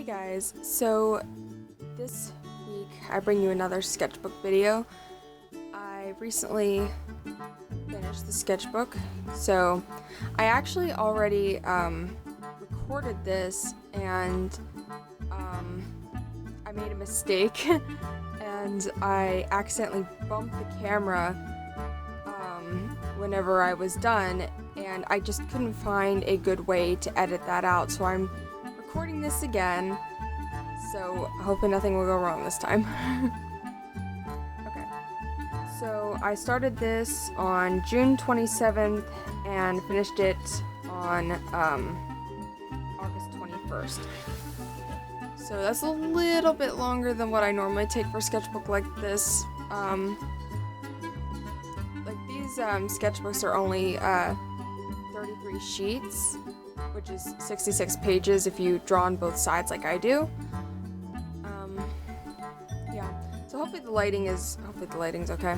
Hey guys, so this week I bring you another sketchbook video. I recently finished the sketchbook, so I actually already recorded this, and I made a mistake and I accidentally bumped the camera whenever I was done, and I just couldn't find a good way to edit that out, so I'm recording this again, so hopefully nothing will go wrong this time. Okay, so I started this on June 27th and finished it on August 21st. So that's a little bit longer than what I normally take for a sketchbook like this. Like these sketchbooks are only 33 sheets, which is 66 pages if you draw on both sides like I do. Yeah, so hopefully the lighting's okay.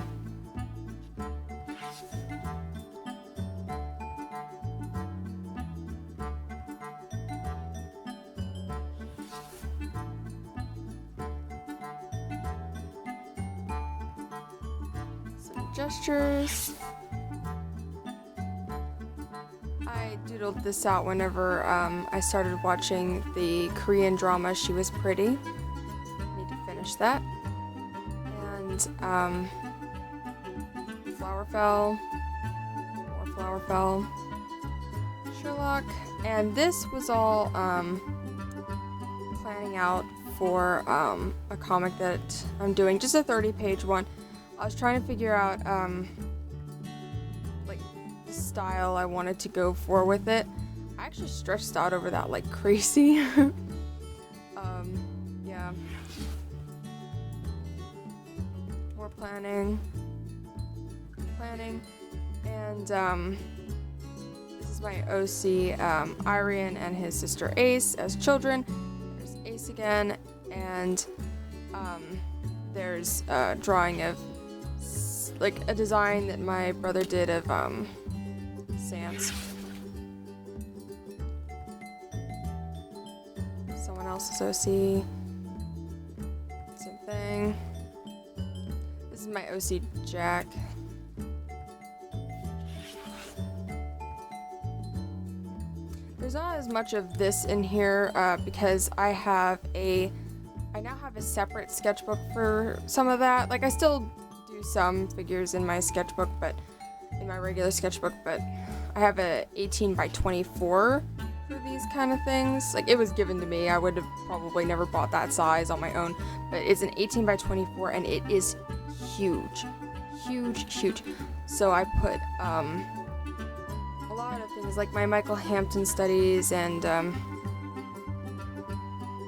Some gestures. I doodled this out whenever I started watching the Korean drama She Was Pretty. Need to finish that. And Flower Fell, more Flower Fell, Sherlock, and this was all planning out for a comic that I'm doing, just a 30-page one. I was trying to figure out like the style I wanted to go for with it. I actually stretched out over that like crazy. Yeah. More planning, and this is my OC, Arian and his sister Ace as children. There's Ace again, and there's a drawing of like a design that my brother did of Sans. Someone else's OC. Same thing. This is my OC Jack. There's not as much of this in here because I now have a separate sketchbook for some of that. Like I still do some figures in my sketchbook, but in my regular sketchbook, but I have a 18 by 24 for these kind of things. Like it was given to me. I would have probably never bought that size on my own, but it's an 18 by 24 and it is huge. So I put a lot of things like my Michael Hampton studies and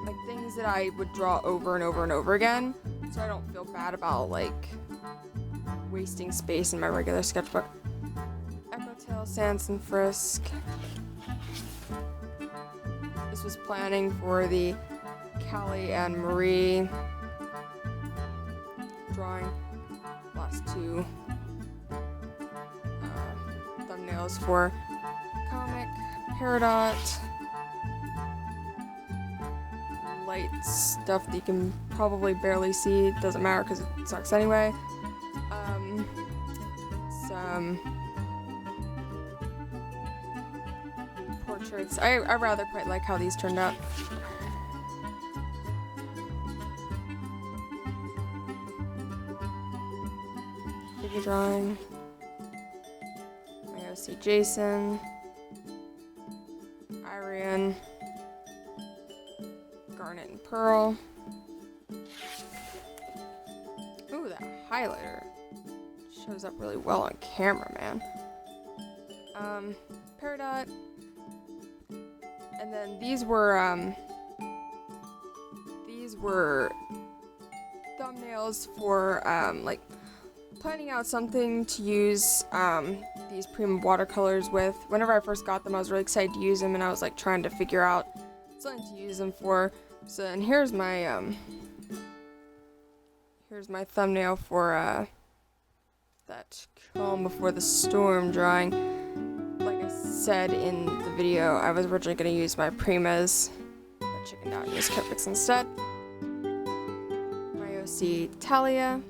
like things that I would draw over and over and over again, so I don't feel bad about like wasting space in my regular sketchbook. Echotail, Sans and Frisk. This was planning for the Callie and Marie drawing. Last two thumbnails for comic, Peridot, light stuff that you can probably barely see. It doesn't matter because it sucks anyway. Some portraits. I rather quite like how these turned out. Figure drawing. My OC Jason. Arian. Garnet and Pearl. Ooh, that highlighter shows up really well on camera, man. Peridot. And then these were thumbnails for like planning out something to use these Prima watercolors with. Whenever I first got them, I was really excited to use them, and I was like trying to figure out something to use them for. So, and here's my thumbnail for that Calm Before the Storm drawing. Like I said in the video, I was originally going to use my Primas, but chickened out and used Carpix instead. My OC Talia.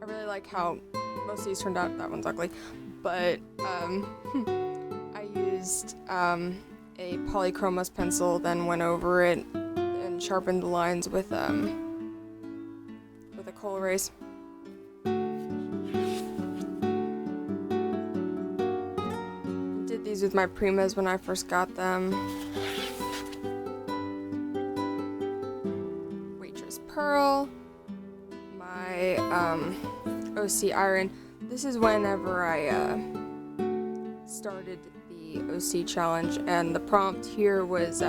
I really like how most of these turned out. That one's ugly. But I used a polychromos pencil, then went over it and sharpened the lines with a coal erase. Did these with my Primas when I first got them. Waitress Pearl. My OC Iron. This is whenever I started the OC challenge, and the prompt here was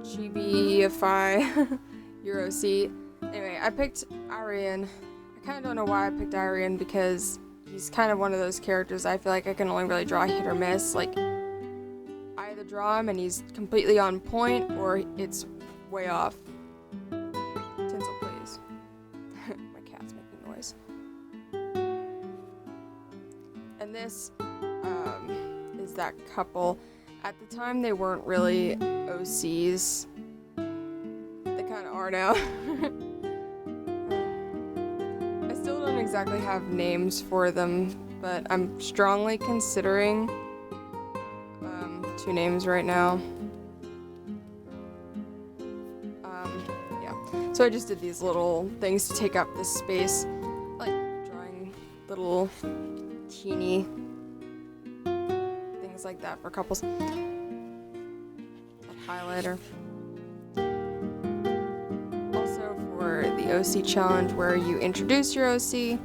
Chibiify your OC. Anyway, I picked Arian. I kind of don't know why I picked Arian, because he's kind of one of those characters I feel like I can only really draw hit or miss. Like, I either draw him and he's completely on point, or it's way off. Tinsel, please. My cat's making noise. And this is that couple. At the time, they weren't really OCs. They kind of are now. I still don't exactly have names for them, but I'm strongly considering 2 names right now. Yeah. So I just did these little things to take up this space, like drawing little teeny things like that for couples. That highlighter. Also for the OC challenge, where you introduce your OC.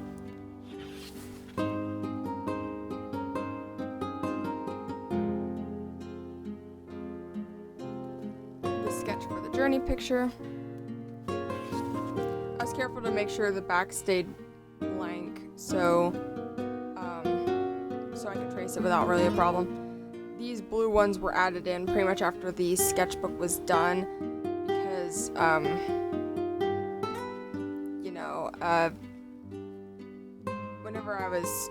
The sketch for the journey picture. I was careful to make sure the back stayed blank, so I could trace it without really a problem. These blue ones were added in pretty much after the sketchbook was done, because whenever I was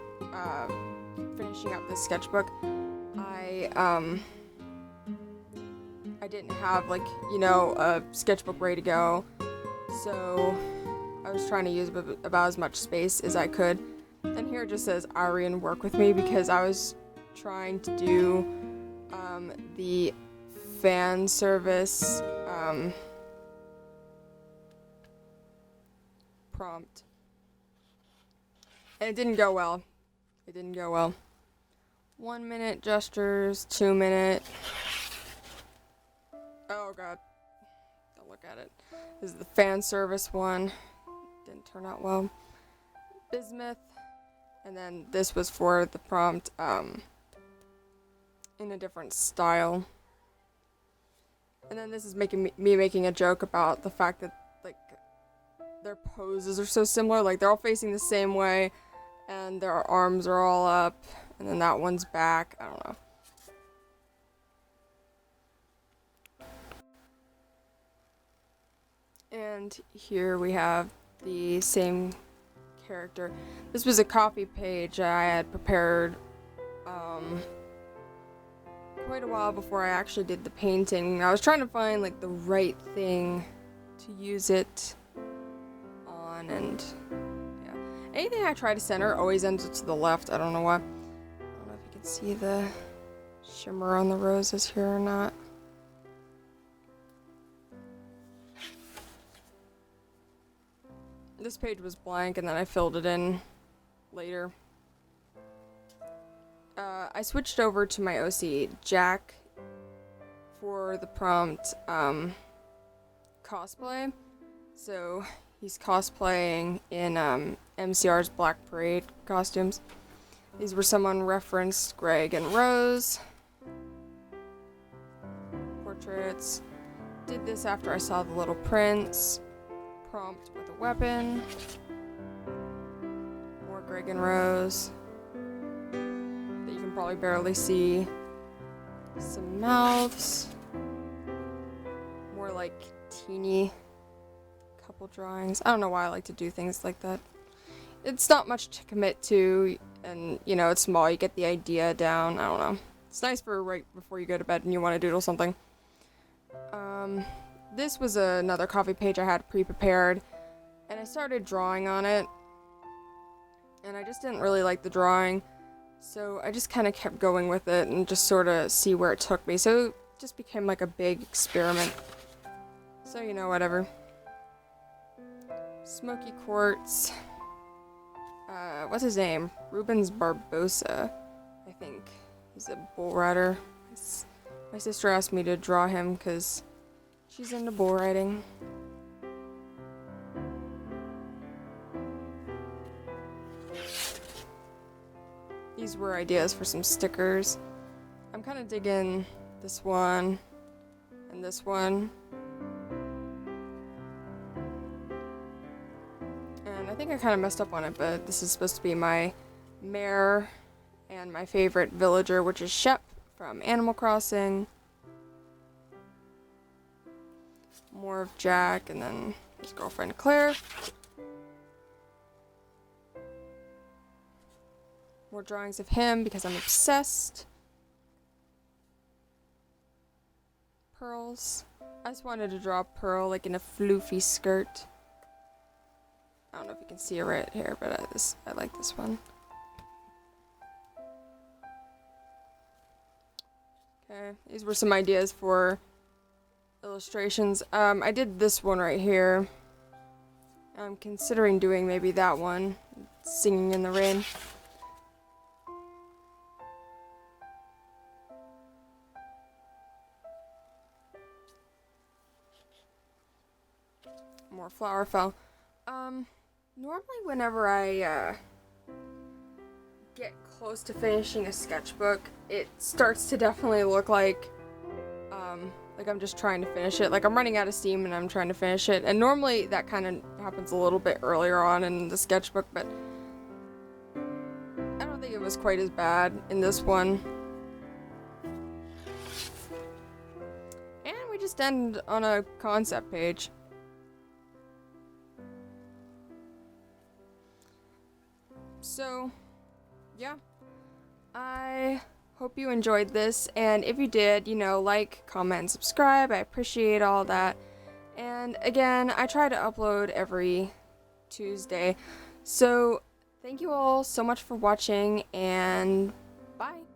finishing up this sketchbook, I didn't have a sketchbook ready to go, so I was trying to use about as much space as I could. And here it just says Arian, work with me, because I was trying to do the fan service prompt. And it didn't go well. 1 minute gestures, 2 minute. Oh god. Don't look at it. This is the fan service one. Didn't turn out well. Bismuth. And then this was for the prompt in a different style. And then this is making me making a joke about the fact that their poses are so similar. Like, they're all facing the same way, and their arms are all up, and then that one's back. I don't know. And here we have the same character. This was a copy page I had prepared quite a while before I actually did the painting. I was trying to find the right thing to use it on, and yeah. Anything I try to center always ends up to the left. I don't know why. I don't know if you can see the shimmer on the roses here or not. This page was blank, and then I filled it in later. I switched over to my OC Jack for the prompt cosplay. So he's cosplaying in MCR's Black Parade costumes. These were some unreferenced Greg and Rose portraits. Did this after I saw The Little Prince. Prompt with a weapon. More Greg and Rose that you can probably barely see. Some mouths. More teeny couple drawings. I don't know why I like to do things like that. It's not much to commit to, and it's small. You get the idea down. I don't know. It's nice for right before you go to bed and you want to doodle something. This was another coffee page I had pre-prepared, and I started drawing on it, and I just didn't really like the drawing, so I just kind of kept going with it and just sort of see where it took me. So it just became like a big experiment. So, you know, whatever. Smoky Quartz. What's his name? Rubens Barbosa, I think. He's a bull rider. My sister asked me to draw him because she's into bull riding. These were ideas for some stickers. I'm kind of digging this one and this one. And I think I kind of messed up on it, but this is supposed to be my mare and my favorite villager, which is Shep from Animal Crossing. More of Jack, and then his girlfriend Claire. More drawings of him because I'm obsessed. Pearls. I just wanted to draw Pearl like in a floofy skirt. I don't know if you can see it right here, but I like this one. Okay, these were some ideas for illustrations. I did this one right here. I'm considering doing maybe that one, Singing in the Rain. More flower fell. Normally whenever I get close to finishing a sketchbook, it starts to definitely look like I'm just trying to finish it. Like I'm running out of steam and I'm trying to finish it. And normally that kind of happens a little bit earlier on in the sketchbook, but I don't think it was quite as bad in this one. And we just end on a concept page. So, yeah. I hope you enjoyed this, and if you did, you know, like, comment, and subscribe. I appreciate all that. And again, I try to upload every Tuesday. So, thank you all so much for watching, and bye!